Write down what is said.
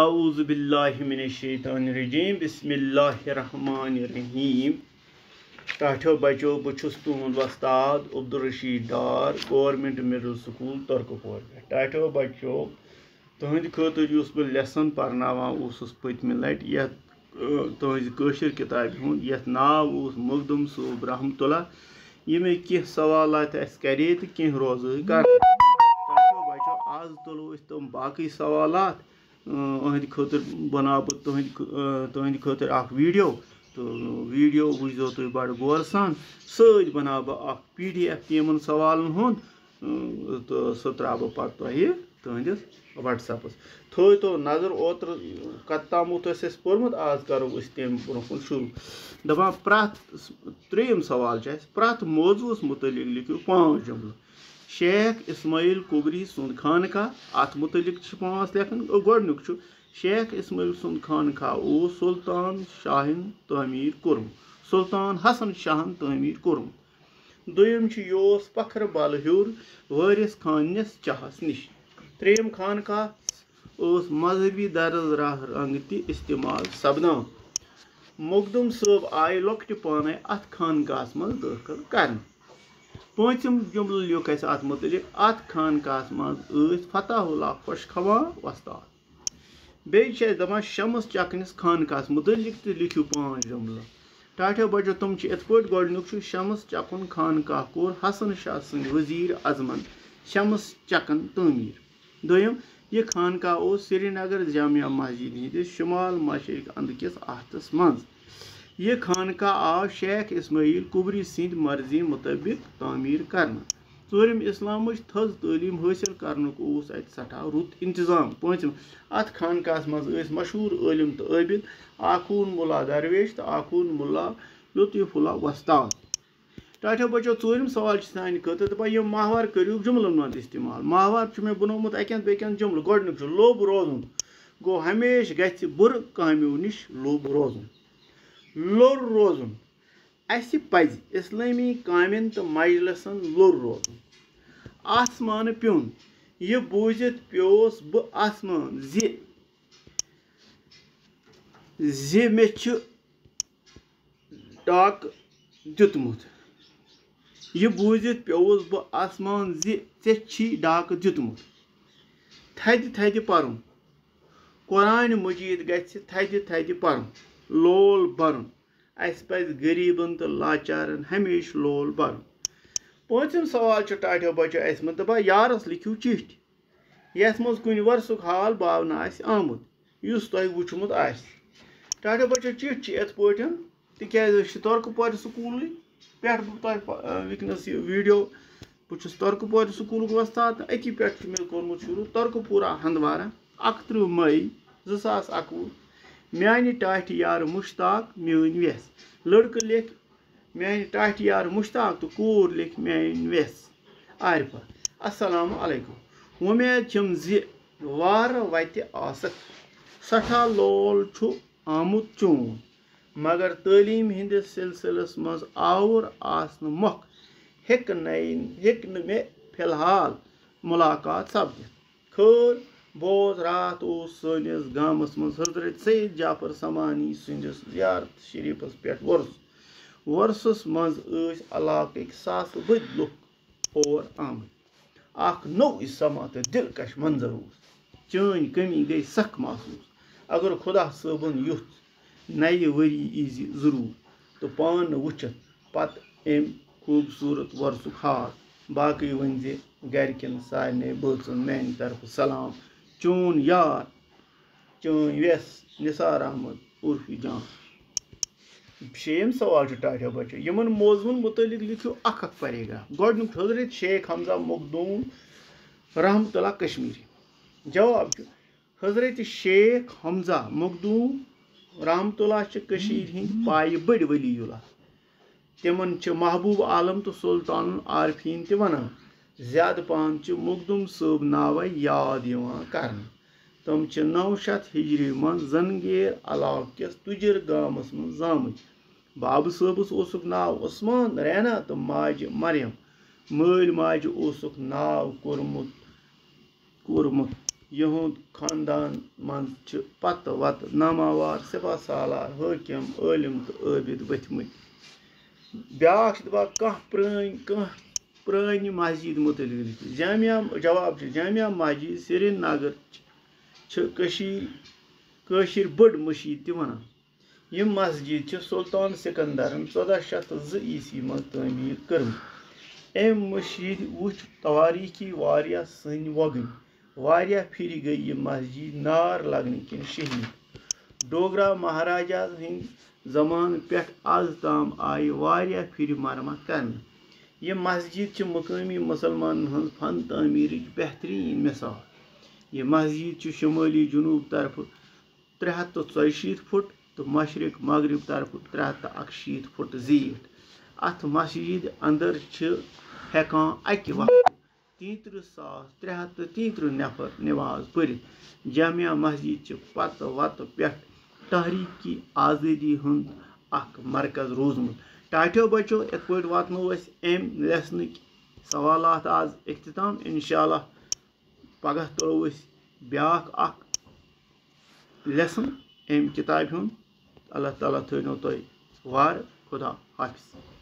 اعوذ باللہ من الشیطان الرجیم بسم اللہ الرحمن الرحیم ٹاٹھو بچو بچھس تہد وستاد Abdul Rashid Dar government middle school Tarakpur ٹاٹھو بچو تہند خاطر اس بہ لیسن پرناوان اوسس پتمہ لٹہ یتھ تہذ قشر کتاب ہند یتھ ناو اوس مخدوم صوب رحمۃ اللہ یمے کینٛہہ سوالات اس کرے تو کینٛہہ روزے کر ٹاٹھو بچو آز تلو اس تم باقی سوالات اہند خاطر بنا تہند خاطر اخ ویڈیو تو ویڈیو وچھو تھی بڑ غور سان ست بنا بہ اخ PDF تمن سوالن ہند تو سہ ترا بہ پتہ تہ تہندس واٹس ایپس تھو تو نظر اوتر کت تامت اس پورمت آز کرو اس تم برو شروع دپان پرت تریم سوال پرت موضوع متعلق لکھو 5 جملہ شیخ اسماعیل کبری سند خانقاہ ات متعلق 5 لکھن گۄڈنیُک چھُ شیخ اسماعیل سند خانقاہ اوس سلطان شاہن تعمیر کورمُت سلطان حسن شاہن تعمیر کورمُت دوٚیِم چھُ یہِ اوس پکھرٕ بل ہیوٚر وٲرِث خاننِس چاہس نِش ترٛیٚیِم خانقاہ اوس مذہبی درز راہ رنگ تہِ استعمال سپدان مخدوم صٲب آیہِ لۄکٹہِ پانے اتھ خانقاہس منٛز دٲخل کرنہٕ پوٗنٛژِم جملہٕ لیوٚکھ اَسہِ اتھ متعلق اتھ خانقاہس منٛز ٲسۍ فتح اللہ خۄش خواں وۄستاد بیٚیہِ چھِ اَسہِ دپان شمس چکنِس خانقاہس متعلق تہِ لیکھِو 5 جملہٕ ٹاٹھو بچو تِم چھِ یِتھ پٲٹھۍ گۄڈنیُک چھُ شمس چکن خانقاہ کوٚر حسن شاہ سٕنٛدۍ وزیٖر اعظمن شمس چکن تعمیٖر دوٚیِم یہِ خانقاہ اوس سری نگر جامع مسجد ہٕنٛدِس شمال مشرق اندکِس احاطس منٛز یہ خانقاہ آو شیخ اسماعیل کبری سٕنٛدِ مرضی مطٲبق تعمیٖر کرنہٕ ژوٗرِم اسلامٕچ تھٔز تعلیٖم حٲصِل کرنُک اوس اتہِ سٹھاہ رُت انتظام پوٗنٛژِم اتھ خانقاہس منٛز ٲسۍ مشہوٗر عٲلِم تہٕ عٲبِد اکھ اوٚن مُلا درویش تہٕ اکھ اوٚن مُلا لطیف اللہ وۄستاد ٹاٹھو بچو ژوٗرِم سوال چھُ سانہِ خٲطرٕ دپان یِم ماہوار کٔرِو جملن منٛز استعمال ماہوار چھُ مےٚ بنومُت اکٮ۪ن بیٚکٮ۪ن جملہٕ گۄڈنیُک چھُ لوٚب روزُن گوٚو ہمیشہِ گژھِ بُرٕ کامیو نِش لوٚب روزُن لوٚر روزُن اَسہِ پزِ اسلٲمی کامٮ۪ن تہٕ مجلسن لوٚر روزُن آسمانہٕ پیوٚن یہِ بوٗزِتھ پیوس بہٕ آسمان زِ مےٚ چھُ ڈاکہٕ دیُتمُت یہِ بوٗزِتھ پیوس بہٕ آسمان زِ ژےٚ چھی ڈاکہٕ دیُتمُت تھدِ تھدِ پرُن قرآنِ مجیٖد گژھِ تھدِ تھدِ پرُن لول برُن اَسہِ پزِ غریٖبن تہٕ لاچارن ہمیشہِ لول برُن پوٗنٛژِم سوال چھُ ٹاٹھو بچو اَسہِ منٛز دپان یارس لیکھِو چِٹھۍ یتھ منٛز کُنہِ ورسُک حال باونہٕ آسہِ آمُت یُس تۄہہِ وٕچھمُت آسہِ ٹاٹھو بچو چِٹھۍ چھِ یِتھ پٲٹھۍ تِکیازِ أسۍ چھِ ترکپورِ سکوٗلٕے پٮ۪ٹھ بہٕ تۄہہِ وٕنکیٚنس یہِ ویٖڈیو بہٕ چھُس ترکپورِ سکوٗلُک وۄستاد تہٕ أتی پٮ۪ٹھ چھُ مےٚ کوٚرمُت شروٗع ترکپوٗرا ہندوارا 31 مئی 2021 میانہِ ٹاٹھہِ یارٕ مُشتاق میٲنۍ ویٚس لڑکہٕ لیکھِ میانہِ ٹاٹھہِ یارٕ مُشتاق تہٕ کوٗر لیکھِ میٲنۍ ویٚس عارفہ السلام علیکم وۄمید چھم زِ وارٕ وتہِ آسکھ سٹھاہ لول چھُ آمُت چون مگر تعلیٖم ہٕنٛدِس سلسلس منٛز آوُر آسنہٕ مۄکھ ہیٚکہِ نہٕ مےٚ فی الحال مُلاقات سپدِتھ خٲر بوز راتھ اوس سٲنِس گامس منٛز حضرت سید جعفر سمانی سٕنٛدِس زیارت شریٖفس پٮ۪ٹھ وۄرسس منٛز ٲسۍ علاقٕکۍ ساسہٕ بٔدۍ لُکھ اور آمٕتۍ اکھ نوٚو سما تہٕ دِلکش منظر اوس چٲنۍ کٔمی گٔے سخ محسوٗس اگر خۄدا صٲبن یُتھ نَیہِ ؤری ییٖزِ ضروٗر تہٕ پانہٕ وٕچھِتھ پتہٕ أمۍ خوٗبصوٗرت وۄرسُک حال باقٕے ؤنۍ زِ گرِکٮ۪ن سارنٕے بٲژن میانہِ طرفہٕ سلام چون یار چٲنۍ ویٚس نثار احمد عرفہِ جان 6م سوال چھُ ٹاٹھو بچو یِمن موضوٗعن متعلق لیکھِو اکھ پیراگراف گۄڈنیُک حضرت شیخ حمزہ مخدوٗم رحمۃ اللہ کشمیٖری جواب چھُ حضرت شیخ حمزہ مخدوٗم رحمۃ اللہ چھِ کٔشیٖرِ ہٕنٛدۍ پایہِ بٔڑۍ ؤلی اللہ تِمن چھِ محبوٗب عالم تہٕ سلطان العارفیٖن تہِ ونان زیادٕ پہن چھِ مخدوٗم صٲب ناوے یاد یِوان کرنہٕ تِم چھِ 900 ہجری منٛز زنگیر علاقہٕ کِس تُجر گامس منٛز زامٕتۍ بابہٕ صٲبس اوسُکھ ناو عثمان رینا تہٕ ماجہِ مریم مٲلۍ ماجہِ اوسُکھ ناو کوٚرمُت یہند خاندان من پتہ وتہ ناماوار سپاہ سالار حٲکِم عٲلِم تہٕ عٲبِد ؤتھمٕتۍ بیٛاکھ چھِ دَپان کانٛہہ پرٛٲنہِ مسجد متعلق جامعہ جواب چھُ جامعہ مسجد سرینگر چھِ کٲشِر بٔڑ مٔشیٖد تہِ وَنان یِم مسجد چھِ سُلطان سِکندرن 1402 عیٖسوی منٛز تعمیٖر کٔرمٕژ اَمہِ مٔشیٖد وٕچھ تواریٖخی واریاہ سٔنۍ وۄگٕنۍ واریاہ پھِرِ گٔیہِ یہِ مسجد نار لگنہٕ کِنۍ شہیٖد ڈوگرا مہاراجا ہٕنٛدِ زمانہٕ پٮ۪ٹھ آز تام آیہِ واریاہ پھِرِ مرمت کرنہٕ یہِ مسجد چھِ مقٲمی مُسلمانن ہٕنٛز فن تعمیٖرٕچ بہتریٖن مِثال یہِ مسجد چھِ شُمٲلی جنوٗب طرفہٕ 364 فُٹ تہٕ مشرق مغرب طرفہٕ 361 فُٹ زیٖٹھ اَتھ مسجد انٛدر چھِ ہٮ۪کان اَکہِ وقتہٕ 33,333 نفر نٮ۪ماز پٔرِتھ جامعہ مسجد چھِ پتہٕ وتہٕ پٮ۪ٹھ تحریٖکی آزٲدی ہُنٛد اکھ مرکز روٗدمُت ٹاٹھیو بچو یِتھ پٲٹھۍ واتنو أسۍ اَمہِ لیسنٕکۍ سوالات آز اختتام انشاءاللہ پگہہ تُلو أسۍ بیٛاکھ اکھ لیسن اَمہِ کِتابہِ ہُنٛد اللہ تعالیٰ تھٲینو تۄہہِ وارٕ خدا حافِظ